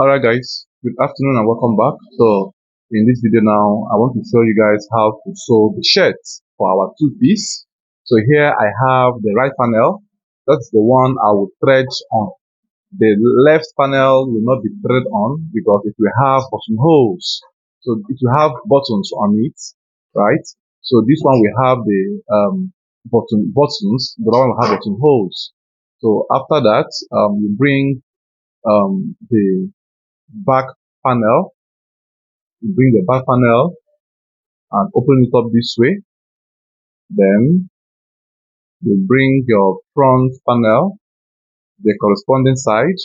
Alright guys, good afternoon and welcome back. So in this video now, I want to show you guys how to sew the shirt for our two-piece. So here I have the right panel. That's the one I will thread on. The left panel will not be threaded on because it will have buttonholes. So it will have buttons on it, right? So this one will have the buttons. The other one will have buttonholes. So after that, you bring the back panel, you bring the back panel and open it up this way. Then you bring your front panel, the corresponding side,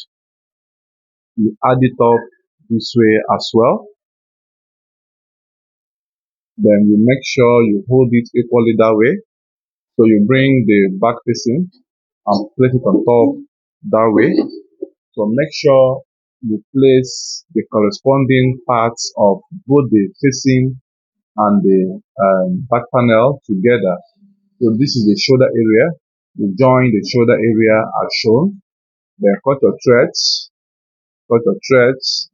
you add it up this way as well. Then you make sure you hold it equally that way. So you bring the back facing and place it on top that way. So make sure you place the corresponding parts of both the facing and the back panel together. So this is the shoulder area. You join the shoulder area as shown. Then cut your threads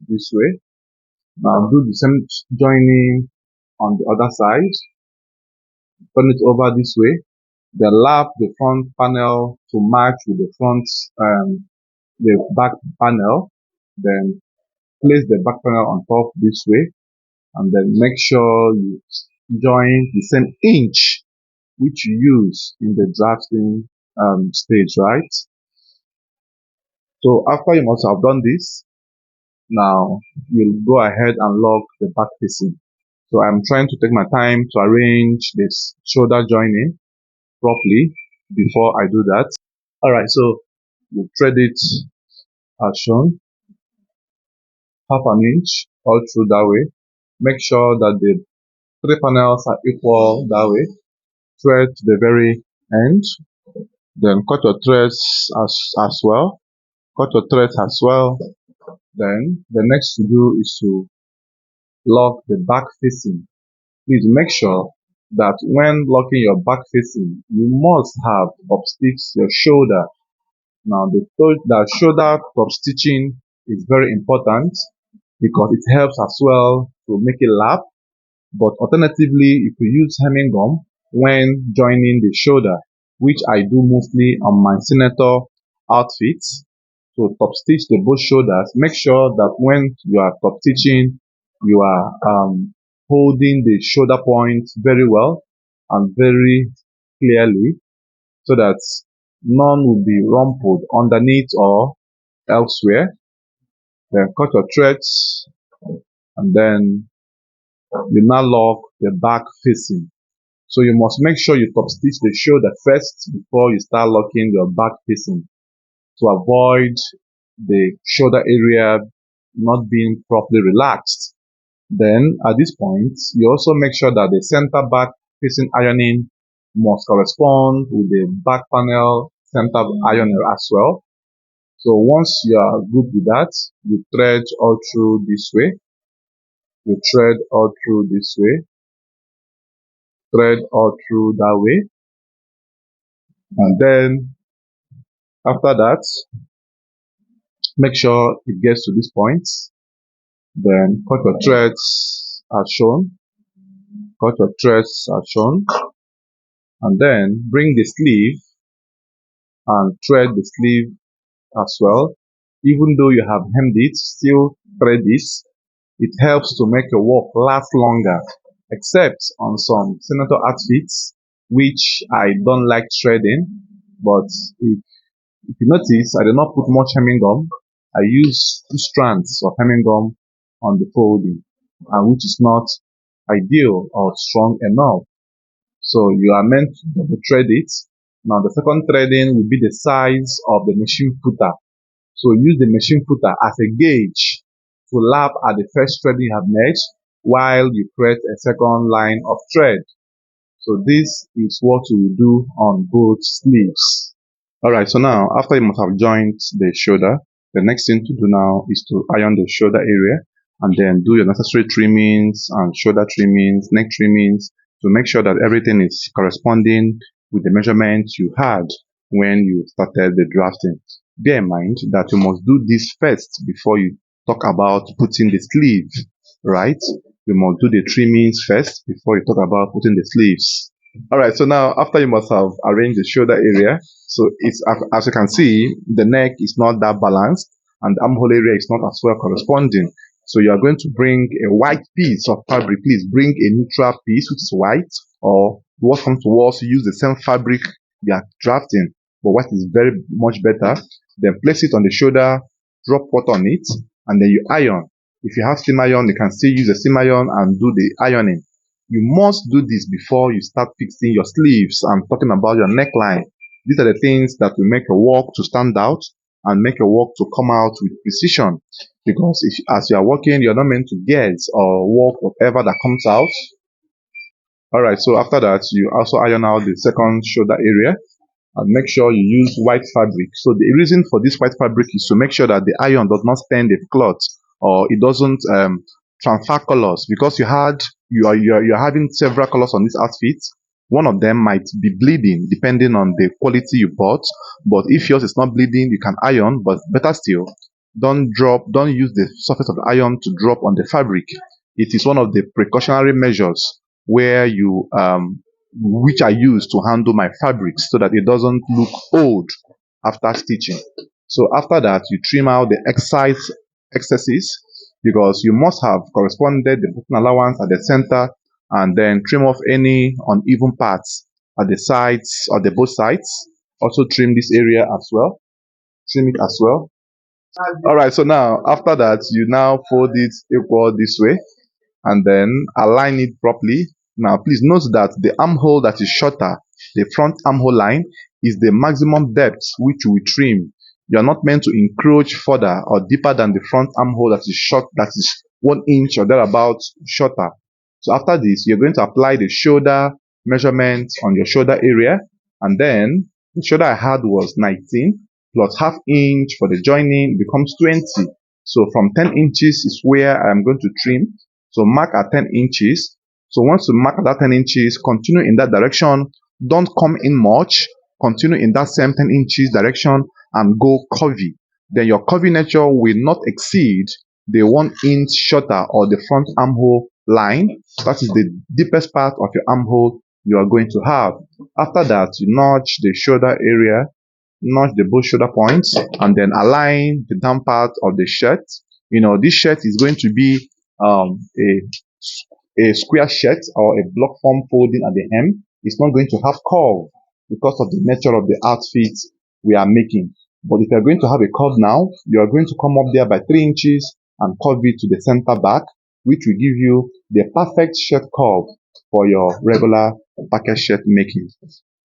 this way. Now do the same joining on the other side. Turn it over this way. Then lap the front panel to match with the back panel. Then place the back panel on top this way. And then make sure you join the same inch which you use in the drafting stage, right? So after you must have done this, now you'll go ahead and lock the back facing. So I'm trying to take my time to arrange this shoulder joining properly before I do that. Alright, so you thread it as shown, half an inch all through that way. Make sure that the three panels are equal that way. Thread to the very end. Then cut your threads as well. Cut your threads as well. Then the next to do is to lock the back facing. Please make sure that when locking your back facing, you must have top stitch your shoulder. Now the shoulder top stitching is very important because it helps as well to make it lap. But alternatively, if you use hemming gum when joining the shoulder, which I do mostly on my senator outfits, to top stitch the both shoulders, make sure that when you are top stitching, you are holding the shoulder point very well and very clearly so that none will be rumpled underneath or elsewhere. Then cut your threads and then you now lock the back facing. So you must make sure you top stitch the shoulder first before you start locking your back facing to avoid the shoulder area not being properly relaxed. Then at this point, you also make sure that the center back facing ironing must correspond with the back panel center ironing as well. So once you are good with that, you thread all through this way. You thread all through this way. Thread all through that way. And then after that, make sure it gets to this point. Then cut your threads as shown. Cut your threads as shown. And then bring the sleeve and thread the sleeve as well. Even though you have hemmed it, still thread this. It helps to make your work last longer, except on some senator outfits, which I don't like threading. But if you notice, I do not put much hemming gum. I use 2 strands of hemming gum on the folding, and which is not ideal or strong enough. So you are meant to double thread it. Now the second threading will be the size of the machine footer. So use the machine footer as a gauge to lap at the first threading you have made while you create a second line of thread. So this is what you will do on both sleeves. Alright, so now after you must have joined the shoulder, the next thing to do now is to iron the shoulder area and then do your necessary trimmings and shoulder trimmings, neck trimmings to make sure that everything is corresponding with the measurements you had when you started the drafting. Bear in mind that you must do this first before you talk about putting the sleeve, right? You must do the trimmings first before you talk about putting the sleeves. All right, so now after you must have arranged the shoulder area, so it's as you can see, the neck is not that balanced and the armhole area is not as well corresponding. So you are going to bring a white piece of fabric. Please bring a neutral piece which is white, or what comes to us, use the same fabric you are drafting, but what is very much better, then place it on the shoulder, drop water on it, and then you iron. If you have steam iron, you can still use the steam iron and do the ironing. You must do this before you start fixing your sleeves. I'm talking about your neckline. These are the things that will make your work to stand out and make your work to come out with precision. Because if, as you are working, you're not meant to guess or work whatever that comes out. All right, so after that, you also iron out the second shoulder area and make sure you use white fabric. So the reason for this white fabric is to make sure that the iron does not stain the cloth, or it doesn't transfer colors, because you're having several colors on this outfit. One of them might be bleeding depending on the quality you bought, but if yours is not bleeding, you can iron. But better still, don't use the surface of the iron to drop on the fabric. It is one of the precautionary measures where you which I use to handle my fabrics so that it doesn't look old after stitching. So after that, you trim out the excesses, because you must have corresponded the button allowance at the center, and then trim off any uneven parts at the sides or the both sides. Also trim this area as well. Trim it as well. All right, so now after that, you now fold it equal this way and then align it properly. Now, please note that the armhole that is shorter, the front armhole line, is the maximum depth which we trim. You are not meant to encroach further or deeper than the front armhole that is short, that is 1 inch or thereabouts shorter. So after this, you're going to apply the shoulder measurement on your shoulder area, and then the shoulder I had was 19 plus half inch for the joining becomes 20. So from 10 inches is where I'm going to trim. So mark at 10 inches. So once you mark at that 10 inches, continue in that direction. Don't come in much. Continue in that same 10 inches direction and go curvy. Then your curvy nature will not exceed the 1 inch shorter or the front armhole line. That is the deepest part of your armhole you are going to have. After that, you notch the shoulder area, notch the both shoulder points, and then align the down part of the shirt. You know, this shirt is going to be um, a square shirt or a block form folding at the hem. It's not going to have curve because of the nature of the outfit we are making. But if you're going to have a curve now, you are going to come up there by 3 inches and curve it to the center back, which will give you the perfect shirt curve for your regular packet shirt making.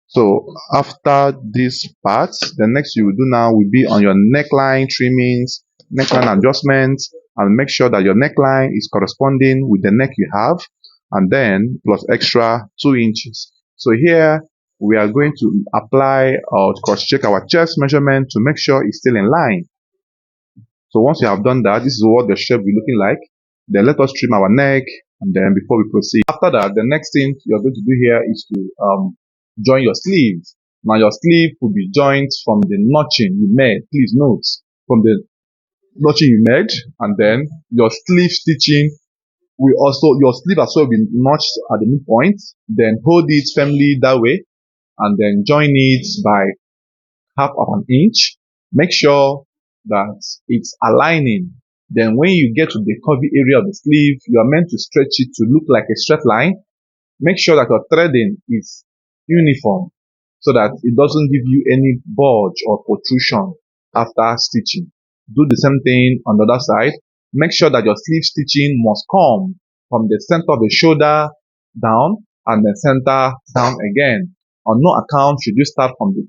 So after this part, the next you will do now will be on your neckline trimmings, neckline adjustments, and make sure that your neckline is corresponding with the neck you have, and then plus extra 2 inches. So here we are going to apply or cross-check our chest measurement to make sure it's still in line. So once you have done that, this is what the shape will be looking like. Then let us trim our neck, and then before we proceed. After that, the next thing you're going to do here is to join your sleeves. Now your sleeve will be joined from the notching you made. Please note, from the notching you made, and then your sleeve stitching will also, your sleeve as well will be notched at the midpoint. Then hold it firmly that way, and then join it by half of an inch. Make sure that it's aligning. Then when you get to the curvy area of the sleeve, you are meant to stretch it to look like a straight line. Make sure that your threading is uniform so that it doesn't give you any bulge or protrusion after stitching. Do the same thing on the other side. Make sure that your sleeve stitching must come from the center of the shoulder down and the center down again. On no account should you start from the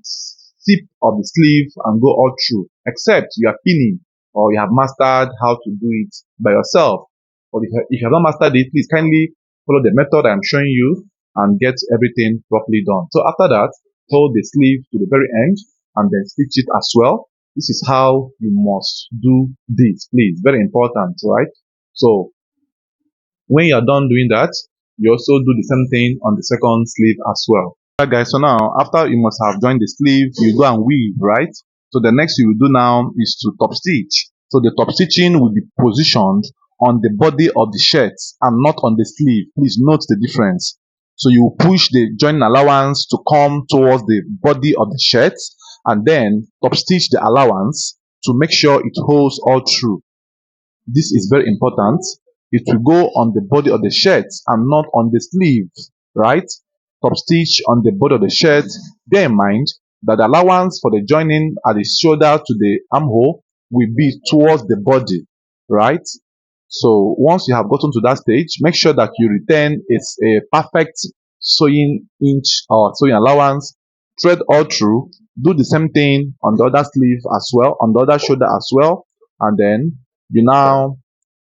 tip of the sleeve and go all through, except you are pinning or you have mastered how to do it by yourself. But if you have not mastered it, please kindly follow the method I'm showing you and get everything properly done. So after that, hold the sleeve to the very end and then stitch it as well. This is how you must do this, please. Very important, right? So when you are done doing that, you also do the same thing on the second sleeve as well. Alright guys, so now after you must have joined the sleeve, you go and weave, right? So the next you will do now is to top stitch. So the top stitching will be positioned on the body of the shirt and not on the sleeve. Please note the difference. So you push the joining allowance to come towards the body of the shirt and then top stitch the allowance to make sure it holds all through. This is very important. It will go on the body of the shirt and not on the sleeve, right? Top stitch on the body of the shirt. Bear in mind that the allowance for the joining at the shoulder to the armhole will be towards the body, right? So once you have gotten to that stage, make sure that you retain a perfect sewing inch or sewing allowance. Thread all through. Do the same thing on the other sleeve as well, on the other shoulder as well, and then you now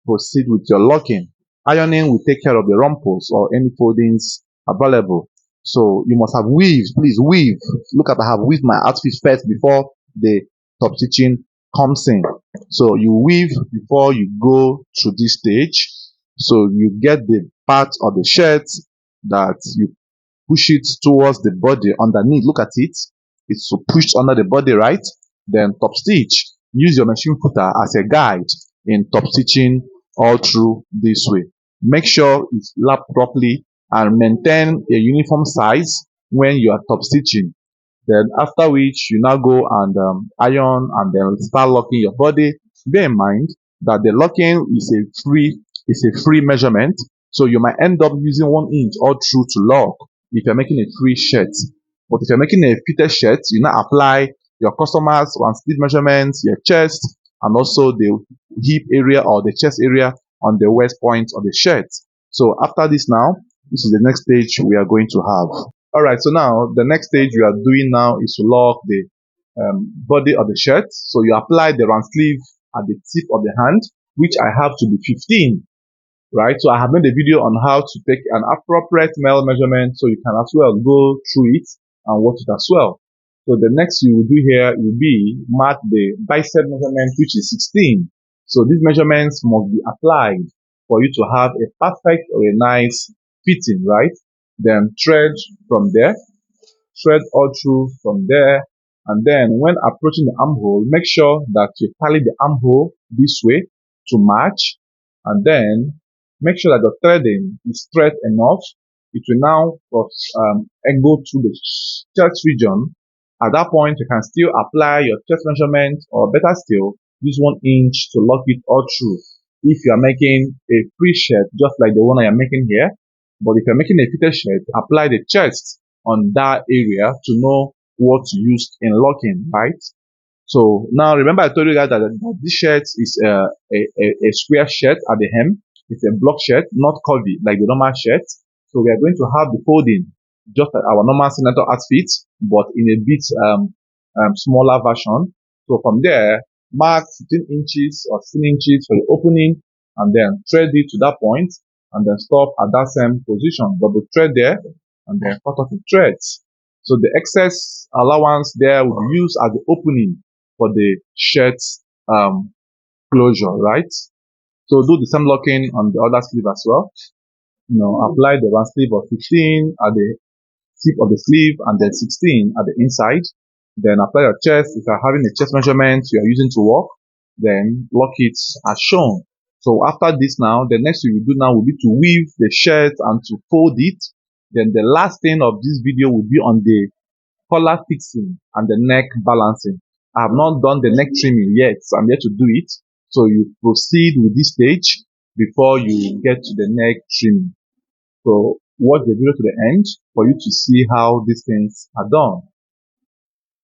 proceed with your locking. Ironing will take care of the rumples or any foldings available. So you must have weaved. Please weave. Look at, I have weaved my outfit first before the top stitching comes in. So you weave before you go to this stage. So you get the part of the shirt that you push it towards the body underneath. Look at it. It's pushed under the body, right? Then top stitch. Use your machine footer as a guide in top stitching all through this way. Make sure it's lapped properly and maintain a uniform size when you are top stitching. Then after which you now go and iron and then start locking your body. Bear in mind that the locking is a free measurement, so you might end up using 1 inch all through to lock if you're making a free shirt. But if you're making a fitted shirt, you now apply your customers and sleeve measurements, your chest, and also the hip area or the chest area on the waist point of the shirt. So after this now, this is the next stage we are going to have. Alright, so now the next stage we are doing now is to lock the body of the shirt. So you apply the round sleeve at the tip of the hand, which I have to be 15. Right, so I have made a video on how to take an appropriate male measurement, so you can as well go through it and watch it as well. So the next you will do here will be mark the bicep measurement, which is 16. So these measurements must be applied for you to have a perfect or a nice fitting, right? Then thread from there, thread all through from there, and then when approaching the armhole, make sure that you tally the armhole this way to match, and then make sure that the threading is straight enough. It will now go to the chest region. At that point, you can still apply your chest measurement, or better still, use 1 inch to lock it all through. If you are making a free shirt, just like the one I am making here, but if you're making a fitted shirt, apply the chest on that area to know what to use in locking, right? So now remember I told you guys that this shirt is a square shirt at the hem. It's a block shirt, not curvy like the normal shirt. So we are going to have the folding just like our normal senator outfit, but in a bit smaller version. So from there, mark 15 inches or 16 inches for the opening, and then thread it to that point, and then stop at that same position. Double thread there, and then cut off the threads. So the excess allowance there will be used as the opening for the shirt closure, right? So do the same locking on the other sleeve as well. Apply the one sleeve of 15 at the tip of the sleeve and then 16 at the inside. Then apply your chest. If you're having a chest measurement you are using to work, then lock it as shown. So after this now, the next thing we do now will be to weave the shirt and to fold it. Then the last thing of this video will be on the collar fixing and the neck balancing. I have not done the neck trimming yet, so I'm yet to do it. So you proceed with this stage before you get to the neck trimming. So watch the video to the end for you to see how these things are done.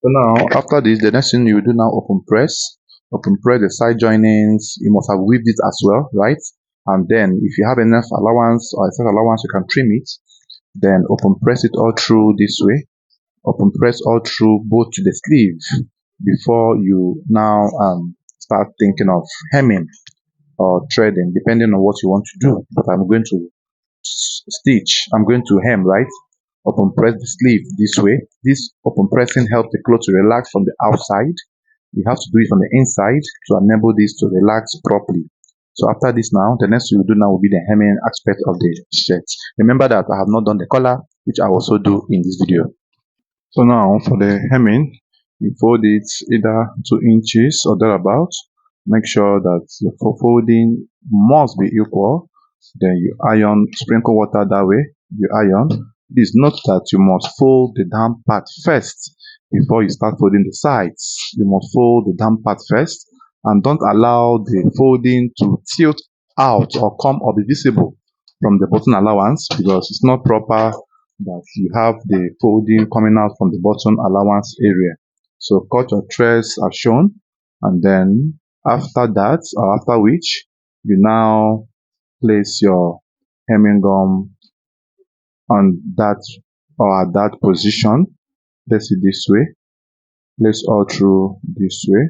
So now after this, the next thing you do now, open press the side joinings. You must have weaved it as well, right? And then if you have enough allowance or excess allowance, you can trim it. Then open press it all through this way. Open press all through both to the sleeve before you now start thinking of hemming or threading, depending on what you want to do. But I'm going to hem, right? Open press the sleeve this way. This open pressing helps the cloth to relax from the outside. You have to do it on the inside to enable this to relax properly. So after this now, the next you will do now will be the hemming aspect of the shirt. Remember that I have not done the collar, which I also do in this video. So now for the hemming, you fold it either 2 inches or thereabouts. Make sure that your folding must be equal. Then you iron, sprinkle water that way. You iron. Please note that you must fold the down part first before you start folding the sides. You must fold the down part first, and don't allow the folding to tilt out or come or be visible from the button allowance, because it's not proper that you have the folding coming out from the button allowance area. So cut your threads as shown, and then after that, or after which, you now place your hemming gum on that or at that position. Place it this way. Place all through this way.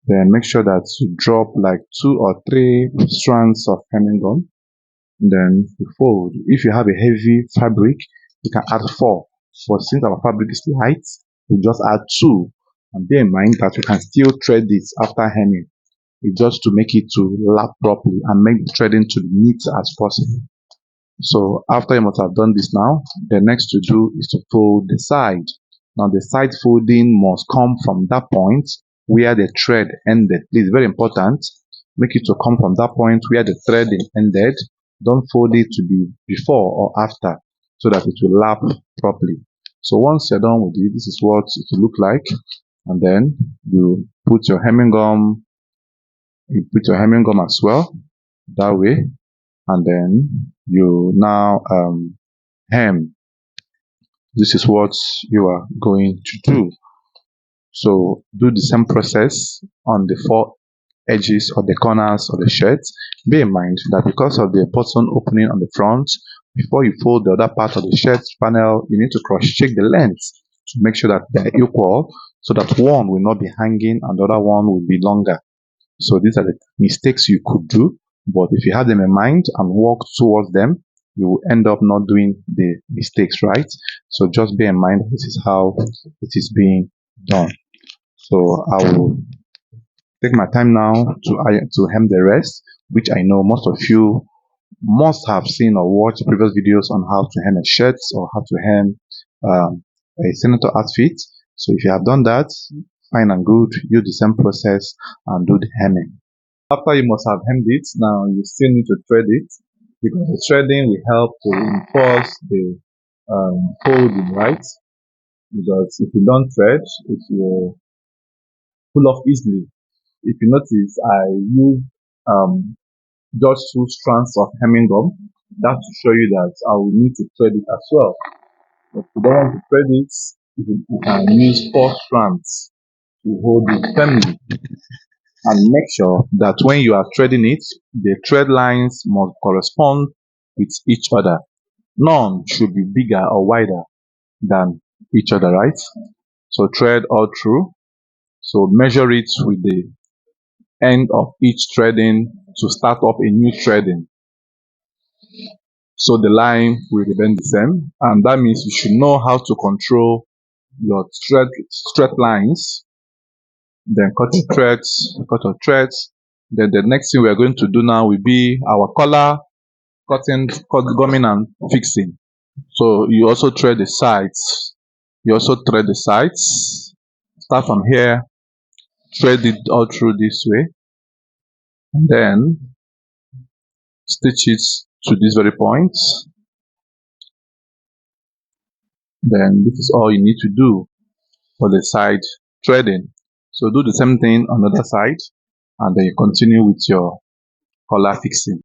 Then make sure that you drop like 2 or 3 strands of hemming gum. Then you fold. If you have a heavy fabric, you can add 4. But since our fabric is light, you just add 2. And bear in mind that you can still thread this after hemming. It's just to make it to lap properly and make the threading to be neat as possible. So after you must have done this now, the next to do is to fold the side. Now the side folding must come from that point where the thread ended. This is very important. Make it to come from that point where the threading ended. Don't fold it to be before or after, so that it will lap properly. So once you're done with it, this is what it will look like. And then you put your hemming gum. You put your hemming gum as well, that way, and then you now hem. This is what you are going to do. So do the same process on the 4 edges or the corners of the shirt. Bear in mind that because of the button opening on the front, before you fold the other part of the shirt panel, you need to cross check the length to make sure that they're equal, so that one will not be hanging and the other one will be longer. So these are the mistakes you could do, but if you have them in mind and work towards them, you will end up not doing the mistakes, right? So just bear in mind this is how it is being done. So I will take my time now to hem the rest, which I know most of you must have seen or watched previous videos on how to hem a shirt or how to hem a senator outfit. So if you have done that, fine and good, use the same process and do the hemming. After you must have hemmed it, now you still need to thread it, because the threading will help to reinforce the folding, right? Because if you don't thread, it will pull off easily. If you notice, I use just 2 strands of hemming gum. That to show you that I will need to thread it as well. But if you don't want to thread it, you can use 4 strands to hold it firmly. And make sure that when you are threading it, the thread lines must correspond with each other. None should be bigger or wider than each other, right? So thread all through. So measure it with the end of each threading to start up a new threading. So the line will remain the same, and that means you should know how to control your thread lines. Then cut your threads. Then the next thing we are going to do now will be our collar, gumming and fixing. So you also thread the sides. Start from here, thread it all through this way, and then stitch it to this very point. Then this is all you need to do for the side threading. So do the same thing on the other side, and then you continue with your collar fixing.